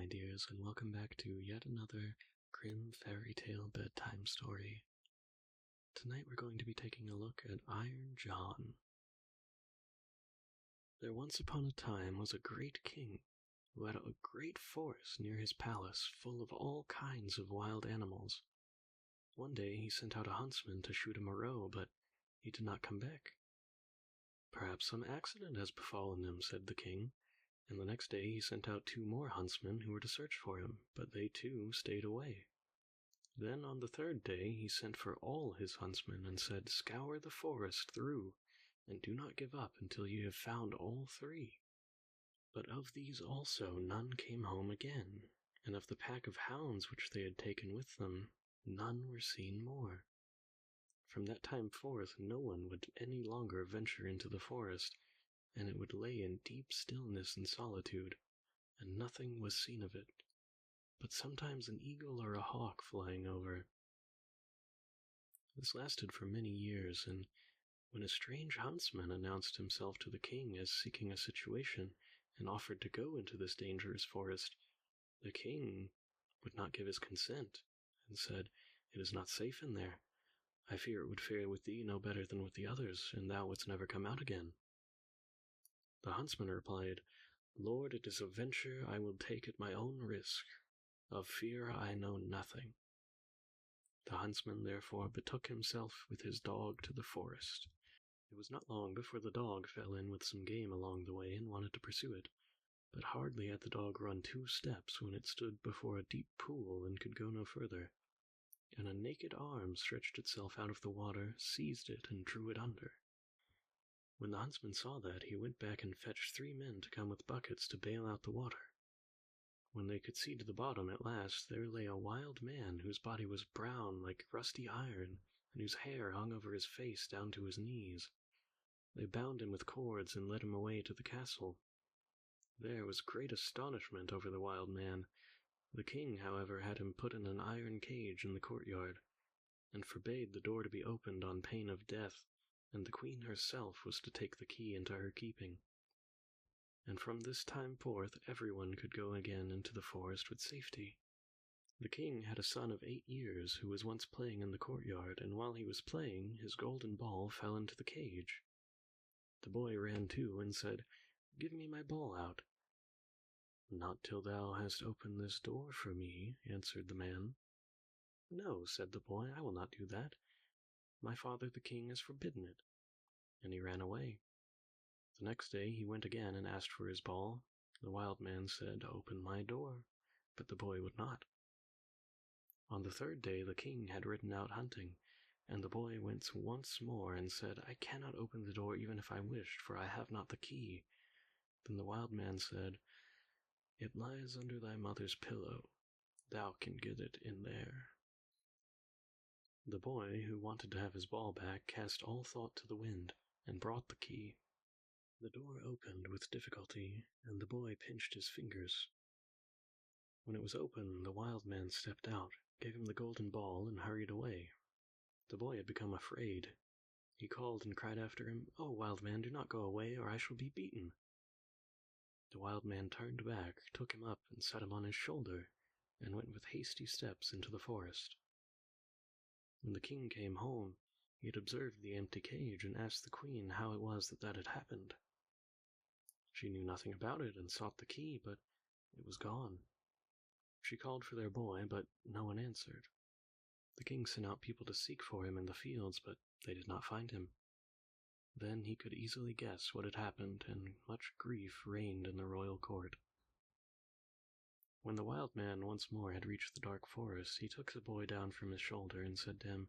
my dears, and welcome back to yet another Grimm fairy tale bedtime story. Tonight we're going to be taking a look at Iron John. There once upon a time was a great king who had a great forest near his palace full of all kinds of wild animals. One day he sent out a huntsman to shoot a roe, but he did not come back. "Perhaps some accident has befallen him," said the king, and the next day he sent out 2 more huntsmen who were to search for him, but they too stayed away. Then on the 3rd day he sent for all his huntsmen and said, "Scour the forest through, and do not give up until you have found all 3. But of these also none came home again, and of the pack of hounds which they had taken with them, none were seen more. From that time forth no one would any longer venture into the forest, and it would lay in deep stillness and solitude, and nothing was seen of it, but sometimes an eagle or a hawk flying over. This lasted for many years, and when a strange huntsman announced himself to the king as seeking a situation and offered to go into this dangerous forest, the king would not give his consent, and said, "It is not safe in there. I fear it would fare with thee no better than with the others, and thou wouldst never come out again." The huntsman replied, "Lord, it is a venture I will take at my own risk. Of fear I know nothing." The huntsman therefore betook himself with his dog to the forest. It was not long before the dog fell in with some game along the way and wanted to pursue it, but hardly had the dog run 2 steps when it stood before a deep pool and could go no further, and a naked arm stretched itself out of the water, seized it, and drew it under. When the huntsman saw that, he went back and fetched 3 men to come with buckets to bail out the water. When they could see to the bottom at last, there lay a wild man whose body was brown like rusty iron, and whose hair hung over his face down to his knees. They bound him with cords and led him away to the castle. There was great astonishment over the wild man. The king, however, had him put in an iron cage in the courtyard, and forbade the door to be opened on pain of death, and the queen herself was to take the key into her keeping. And from this time forth everyone could go again into the forest with safety. The king had a son of 8 years who was once playing in the courtyard, and while he was playing, his golden ball fell into the cage. The boy ran to and said, "Give me my ball out." "Not till thou hast opened this door for me," answered the man. "No," said the boy, "I will not do that. My father the king has forbidden it." And he ran away. The next day he went again and asked for his ball. The wild man said, "Open my door," but the boy would not. On the 3rd day the king had ridden out hunting, and the boy went once more and said, "I cannot open the door even if I wished, for I have not the key." Then the wild man said, "It lies under thy mother's pillow. Thou can get it in there." The boy, who wanted to have his ball back, cast all thought to the wind, and brought the key. The door opened with difficulty, and the boy pinched his fingers. When it was open, the wild man stepped out, gave him the golden ball, and hurried away. The boy had become afraid. He called and cried after him, "Oh, wild man, do not go away, or I shall be beaten." The wild man turned back, took him up, and set him on his shoulder, and went with hasty steps into the forest. When the king came home, he had observed the empty cage, and asked the queen how it was that had happened. She knew nothing about it, and sought the key, but it was gone. She called for their boy, but no one answered. The king sent out people to seek for him in the fields, but they did not find him. Then he could easily guess what had happened, and much grief reigned in the royal court. When the wild man once more had reached the dark forest, he took the boy down from his shoulder and said to him,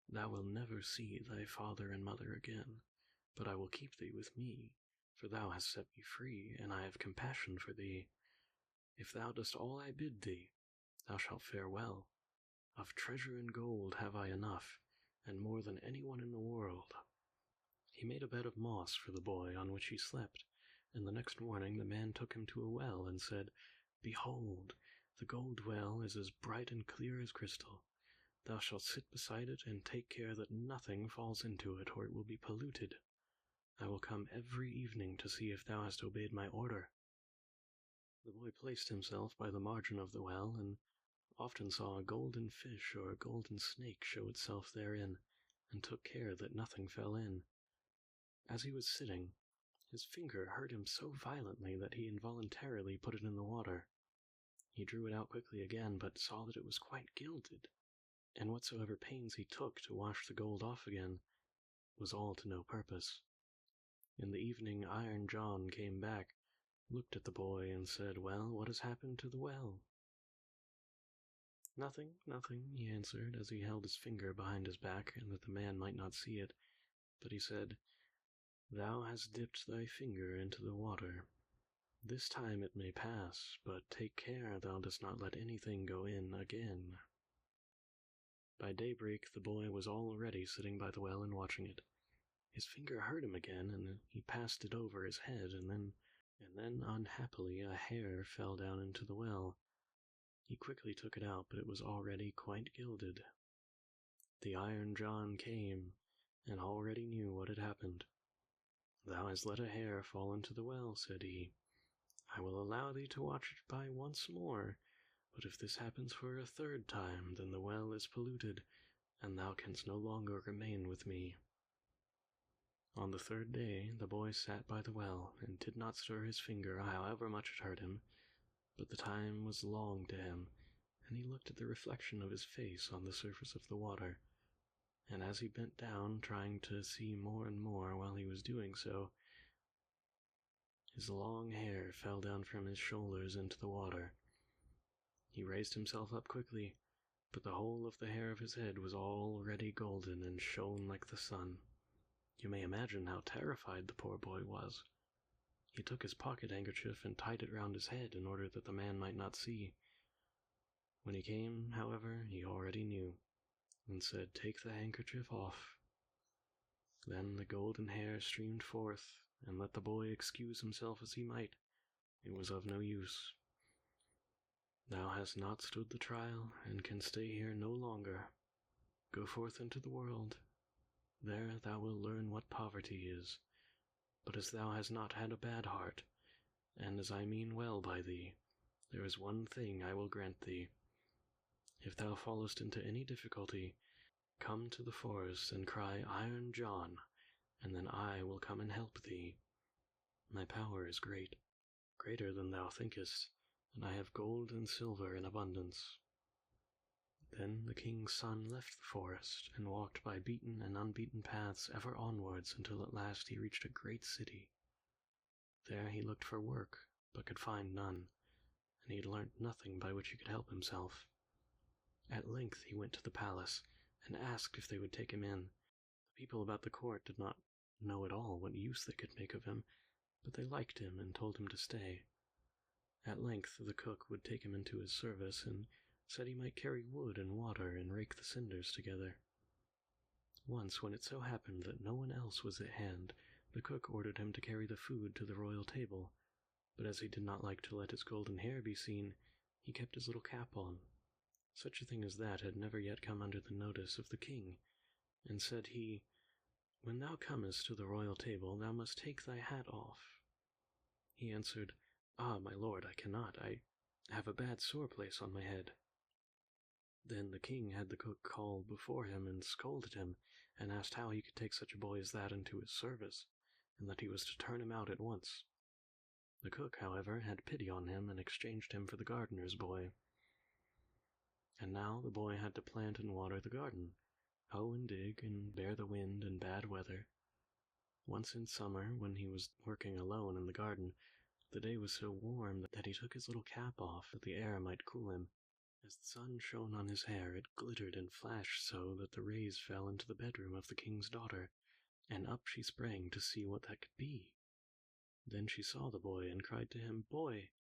"Thou wilt never see thy father and mother again, but I will keep thee with me, for thou hast set me free, and I have compassion for thee. If thou dost all I bid thee, thou shalt fare well. Of treasure and gold have I enough, and more than anyone in the world." He made a bed of moss for the boy on which he slept, and the next morning the man took him to a well and said, "Behold, the gold well is as bright and clear as crystal. Thou shalt sit beside it and take care that nothing falls into it, or it will be polluted. I will come every evening to see if thou hast obeyed my order." The The boy placed himself by the margin of the well, and often saw a golden fish or a golden snake show itself therein, and took care that nothing fell in. As he was sitting, his finger hurt him so violently that he involuntarily put it in the water. He drew it out quickly again, but saw that it was quite gilded, and whatsoever pains he took to wash the gold off again was all to no purpose. In the evening Iron John came back, looked at the boy, and said, "Well, what has happened to the well?" "Nothing, nothing," he answered, as he held his finger behind his back, and that the man might not see it. But he said, "Thou hast dipped thy finger into the water. This time it may pass, but take care thou dost not let anything go in again." By daybreak the boy was already sitting by the well and watching it. His finger hurt him again, and he passed it over his head, and then unhappily a hair fell down into the well. He quickly took it out, but it was already quite gilded. The Iron John came, and already knew what had happened. "Thou hast let a hair fall into the well," said he. "I will allow thee to watch it by once more, but if this happens for a third time, then the well is polluted, and thou canst no longer remain with me." On the third day the boy sat by the well, and did not stir his finger, however much it hurt him, but the time was long to him, and he looked at the reflection of his face on the surface of the water, and as he bent down, trying to see more and more while he was doing so, his long hair fell down from his shoulders into the water. He raised himself up quickly, but the whole of the hair of his head was already golden and shone like the sun. You may imagine how terrified the poor boy was. He took his pocket handkerchief and tied it round his head in order that the man might not see. When he came, however, he already knew, and said, "Take the handkerchief off." Then the golden hair streamed forth, and let the boy excuse himself as he might, it was of no use. "Thou hast not stood the trial, and can stay here no longer. Go forth into the world. There thou wilt learn what poverty is. But as thou hast not had a bad heart, and as I mean well by thee, there is one thing I will grant thee. If thou fallest into any difficulty, come to the forest and cry 'Iron John,' and then I will come and help thee. My power is great, greater than thou thinkest, and I have gold and silver in abundance." Then the king's son left the forest, and walked by beaten and unbeaten paths ever onwards until at last he reached a great city. There he looked for work, but could find none, and he had learnt nothing by which he could help himself. At length he went to the palace, and asked if they would take him in. The people about the court did not know at all what use they could make of him, but they liked him and told him to stay. At length the cook would take him into his service, and said he might carry wood and water and rake the cinders together. Once, when it so happened that no one else was at hand, the cook ordered him to carry the food to the royal table, but as he did not like to let his golden hair be seen, he kept his little cap on. Such a thing as that had never yet come under the notice of the king, and said he, "When thou comest to the royal table, thou must take thy hat off." He answered, "Ah, my lord, I cannot. I have a bad sore place on my head." Then the king had the cook called before him and scolded him, and asked how he could take such a boy as that into his service, and that he was to turn him out at once. The cook, however, had pity on him and exchanged him for the gardener's boy. And now the boy had to plant and water the garden, hoe and dig, and bear the wind and bad weather. Once in summer, when he was working alone in the garden, the day was so warm that he took his little cap off that the air might cool him. As the sun shone on his hair, it glittered and flashed so that the rays fell into the bedroom of the king's daughter, and up she sprang to see what that could be. Then she saw the boy and cried to him, "Boy,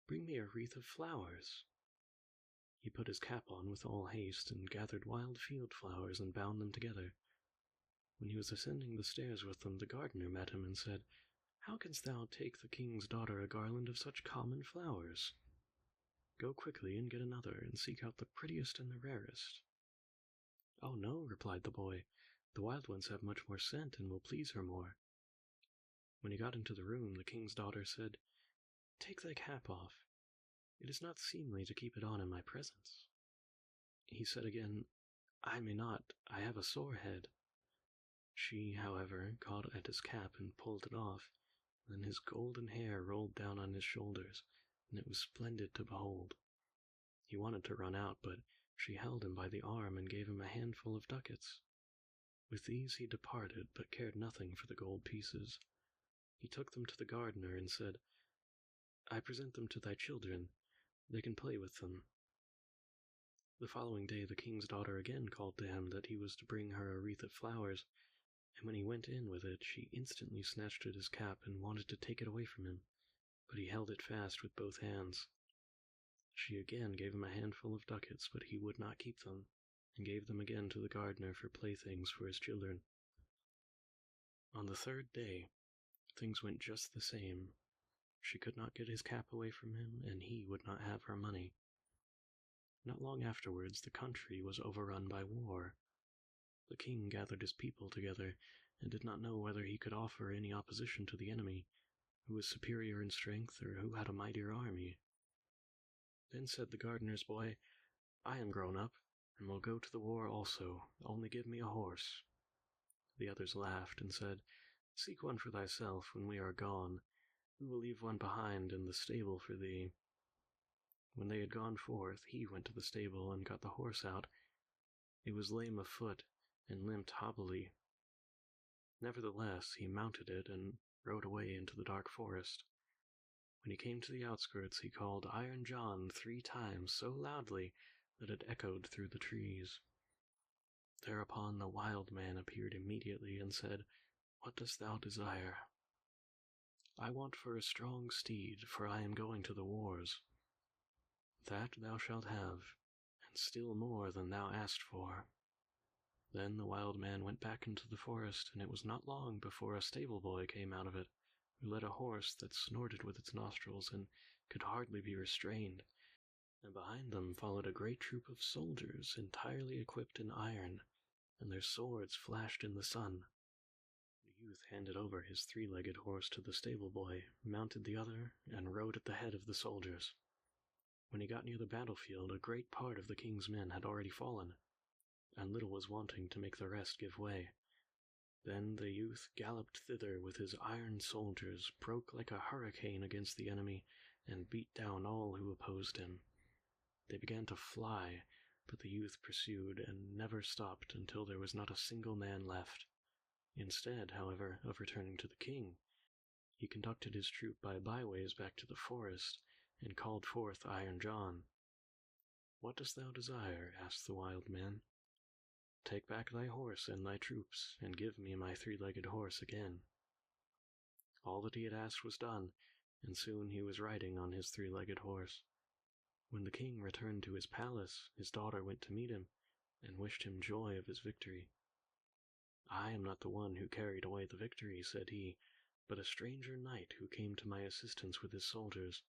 bring me a wreath of flowers." He put his cap on with all haste, and gathered wild field flowers and bound them together. When he was ascending the stairs with them, the gardener met him and said, "How canst thou take the king's daughter a garland of such common flowers? Go quickly and get another, and seek out the prettiest and the rarest." "Oh no," replied the boy, "the wild ones have much more scent and will please her more." When he got into the room, the king's daughter said, "Take thy cap off. It is not seemly to keep it on in my presence." He said again, "I may not, I have a sore head." She, however, caught at his cap and pulled it off. Then his golden hair rolled down on his shoulders, and it was splendid to behold. He wanted to run out, but she held him by the arm and gave him a handful of ducats. With these he departed, but cared nothing for the gold pieces. He took them to the gardener and said, "I present them to thy children. They can play with them." The following day the king's daughter again called to him that he was to bring her a wreath of flowers, and when he went in with it, she instantly snatched at his cap and wanted to take it away from him, but he held it fast with both hands. She again gave him a handful of ducats, but he would not keep them, and gave them again to the gardener for playthings for his children. On the third day, things went just the same. She could not get his cap away from him, and he would not have her money. Not long afterwards, the country was overrun by war. The king gathered his people together, and did not know whether he could offer any opposition to the enemy, who was superior in strength or who had a mightier army. Then said the gardener's boy, "I am grown up, and will go to the war also, only give me a horse." The others laughed and said, "Seek one for thyself when we are gone. We will leave one behind in the stable for thee." When they had gone forth, he went to the stable and got the horse out. It was lame of foot and limped hobbily. Nevertheless, he mounted it and rode away into the dark forest. When he came to the outskirts, he called Iron John 3 times so loudly that it echoed through the trees. Thereupon the wild man appeared immediately and said, "What dost thou desire?" "I want for a strong steed, for I am going to the wars." "That thou shalt have, and still more than thou asked for." Then the wild man went back into the forest, and it was not long before a stable boy came out of it, who led a horse that snorted with its nostrils and could hardly be restrained, and behind them followed a great troop of soldiers entirely equipped in iron, and their swords flashed in the sun. The youth handed over his 3-legged horse to the stable boy, mounted the other, and rode at the head of the soldiers. When he got near the battlefield, a great part of the king's men had already fallen, and little was wanting to make the rest give way. Then the youth galloped thither with his iron soldiers, broke like a hurricane against the enemy, and beat down all who opposed him. They began to fly, but the youth pursued and never stopped until there was not a single man left. Instead, however, of returning to the king, he conducted his troop by byways back to the forest, and called forth Iron John. "What dost thou desire?" asked the wild man. "Take back thy horse and thy troops, and give me my 3-legged horse again." All that he had asked was done, and soon he was riding on his 3-legged horse. When the king returned to his palace, his daughter went to meet him, and wished him joy of his victory. "I am not the one who carried away the victory," said he, "but a stranger knight who came to my assistance with his soldiers."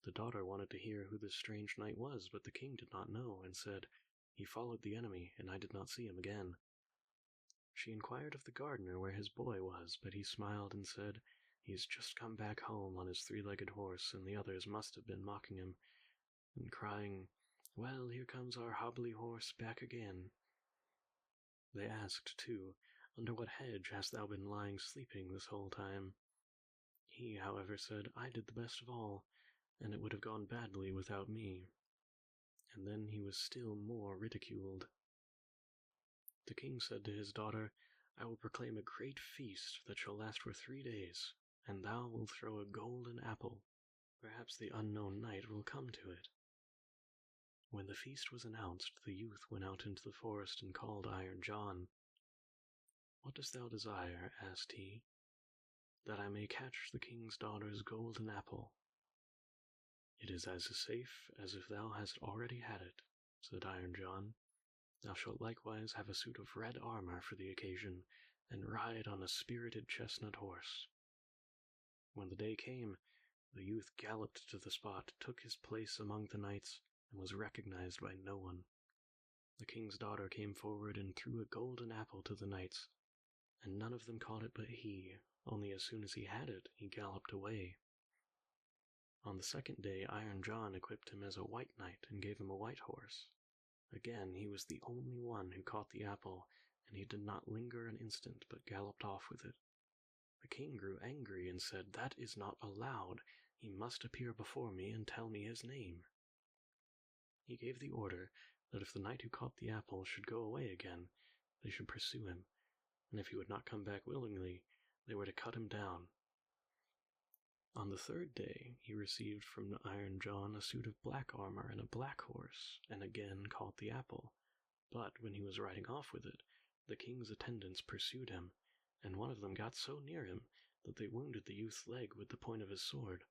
The daughter wanted to hear who this strange knight was, but the king did not know, and said, "He followed the enemy, and I did not see him again." She inquired of the gardener where his boy was, but he smiled and said, "He has just come back home on his 3-legged horse, and the others must have been mocking him, and crying, 'Well, here comes our hobbly horse back again.'" They asked, too, "Under what hedge hast thou been lying sleeping this whole time?" He, however, said, "I did the best of all, and it would have gone badly without me." And then he was still more ridiculed. The king said to his daughter, "I will proclaim a great feast that shall last for 3 days, and thou wilt throw a golden apple. Perhaps the unknown knight will come to it." When the feast was announced, the youth went out into the forest and called Iron John. "What dost thou desire?" asked he. "That I may catch the king's daughter's golden apple." "It is as safe as if thou hast already had it," said Iron John. "Thou shalt likewise have a suit of red armor for the occasion, and ride on a spirited chestnut horse." When the day came, the youth galloped to the spot, took his place among the knights, and was recognized by no one. The king's daughter came forward and threw a golden apple to the knights, and none of them caught it but he, only as soon as he had it, he galloped away. On the second day, Iron John equipped him as a white knight and gave him a white horse. Again, he was the only one who caught the apple, and he did not linger an instant, but galloped off with it. The king grew angry and said, "That is not allowed. He must appear before me and tell me his name." He gave the order that if the knight who caught the apple should go away again, they should pursue him, and if he would not come back willingly, they were to cut him down. On the third day, he received from Iron John a suit of black armor and a black horse, and again caught the apple. But when he was riding off with it, the king's attendants pursued him, and one of them got so near him that they wounded the youth's leg with the point of his sword.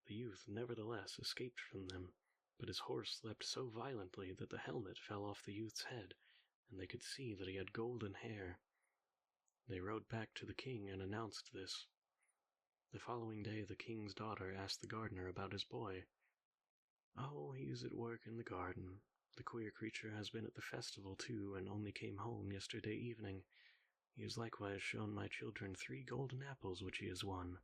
The youth nevertheless escaped from them, but his horse leapt so violently that the helmet fell off the youth's head, and they could see that he had golden hair. They rode back to the king and announced this. The following day the king's daughter asked the gardener about his boy. "Oh, he is at work in the garden. The queer creature has been at the festival too, and only came home yesterday evening. He has likewise shown my children 3 golden apples which he has won."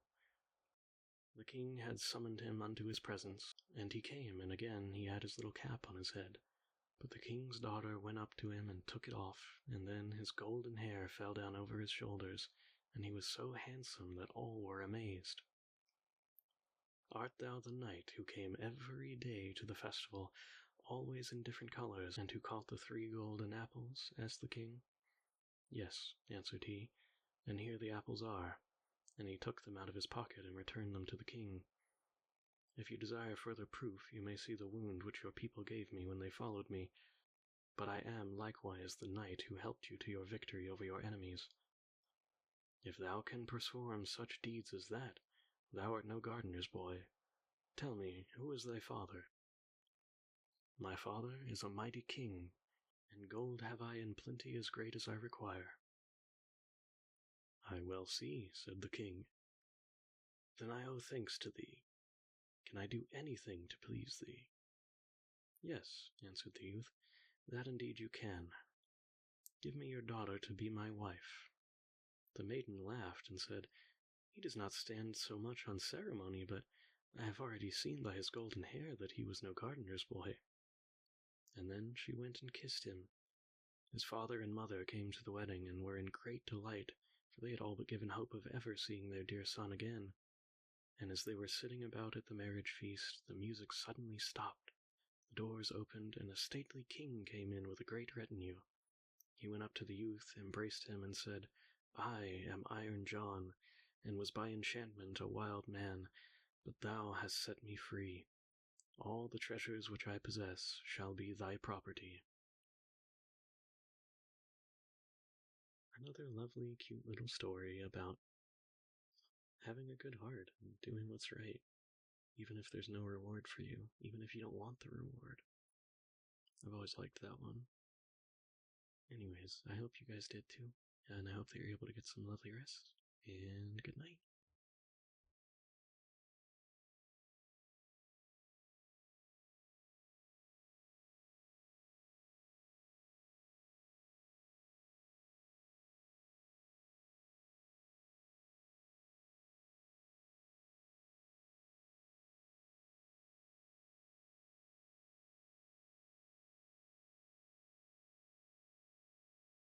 The king had summoned him unto his presence, and he came, and again he had his little cap on his head. But the king's daughter went up to him and took it off, and then his golden hair fell down over his shoulders, and he was so handsome that all were amazed. "Art thou the knight who came every day to the festival, always in different colors, and who caught the 3 golden apples?" asked the king. "Yes," answered he, "and here the apples are," and he took them out of his pocket and returned them to the king. "If you desire further proof, you may see the wound which your people gave me when they followed me, but I am likewise the knight who helped you to your victory over your enemies. If thou can perform such deeds as that, thou art no gardener's boy. Tell me, who is thy father?" "My father is a mighty king, and gold have I in plenty as great as I require." "I well see," said the king. "Then I owe thanks to thee. Can I do anything to please thee?" "Yes," answered the youth, "that indeed you can. Give me your daughter to be my wife." The maiden laughed and said, "He does not stand so much on ceremony, but I have already seen by his golden hair that he was no gardener's boy." And then she went and kissed him. His father and mother came to the wedding and were in great delight, for they had all but given hope of ever seeing their dear son again. And as they were sitting about at the marriage feast, the music suddenly stopped. The doors opened, and a stately king came in with a great retinue. He went up to the youth, embraced him, and said, "I am Iron John, and was by enchantment a wild man, but thou hast set me free. All the treasures which I possess shall be thy property." Another lovely, cute little story about having a good heart and doing what's right, even if there's no reward for you, even if you don't want the reward. I've always liked that one. Anyways, I hope you guys did too, and I hope that you're able to get some lovely rest, and good night.